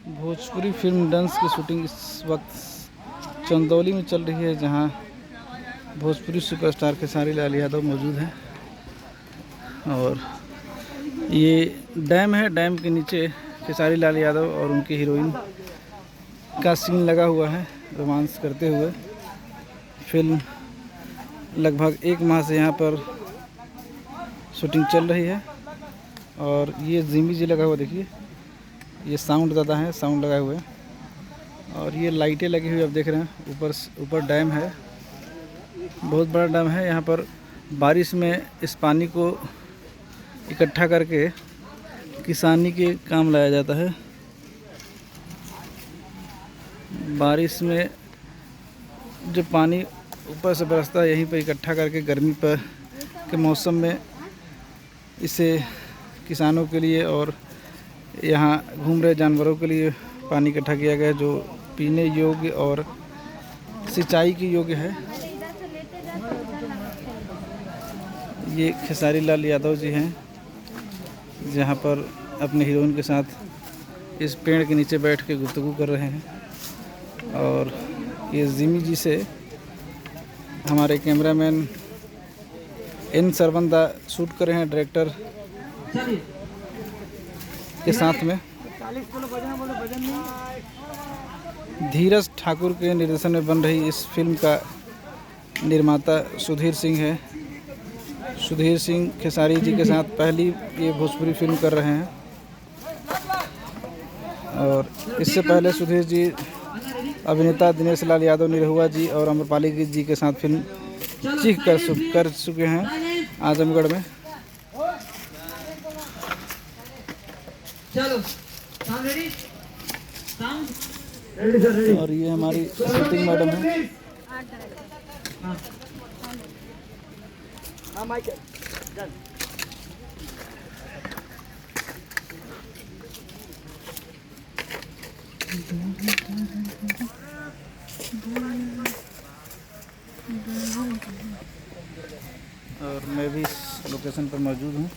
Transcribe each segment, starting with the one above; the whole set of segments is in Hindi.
भोजपुरी फिल्म डांस की शूटिंग इस वक्त चंदौली में चल रही है, जहां भोजपुरी सुपरस्टार खेसारी लाल यादव मौजूद हैं। और ये डैम है, डैम के नीचे खेसारी लाल यादव और उनकी हीरोइन का सीन लगा हुआ है रोमांस करते हुए। फिल्म लगभग 1 माह से यहाँ पर शूटिंग चल रही है। और ये जिमी जी लगा हुआ, देखिए ये साउंड ज़्यादा है, साउंड लगाए हुए। और ये लाइटें लगी हुई आप देख रहे हैं। ऊपर डैम है, बहुत बड़ा डैम है। यहाँ पर बारिश में इस पानी को इकट्ठा करके किसानी के काम लाया जाता है। बारिश में जो पानी ऊपर से बरसता है, यहीं पर इकट्ठा करके गर्मी पर के मौसम में इसे किसानों के लिए और यहाँ घूम रहे जानवरों के लिए पानी इकट्ठा किया गया, जो पीने योग्य और सिंचाई के योग्य है। ये खेसारी लाल यादव जी हैं, जहाँ पर अपने हीरोइन के साथ इस पेड़ के नीचे बैठ के गुफ्तगू कर रहे हैं। और ये जिमी जी से हमारे कैमरामैन एन सरवंदा शूट कर रहे हैं, डायरेक्टर के साथ में। धीरज ठाकुर के निर्देशन में बन रही इस फिल्म का निर्माता सुधीर सिंह है। सुधीर सिंह खेसारी जी के साथ पहली ये भोजपुरी फिल्म कर रहे हैं। और इससे पहले सुधीर जी अभिनेता दिनेश लाल यादव निरहुआ जी और अम्रपाली जी के साथ फिल्म चीख कर चुके हैं आजमगढ़ में। चलो और ये हमारी शूटिंग मैडम है। और मैं भी इस लोकेशन पर मौजूद हूँ।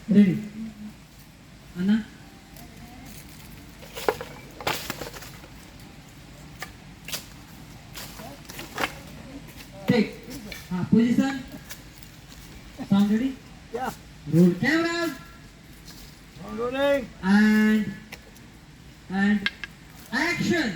रेडी अन्ना टेक हाँ पोजीशन साउंड रेडी या roll camera rolling and action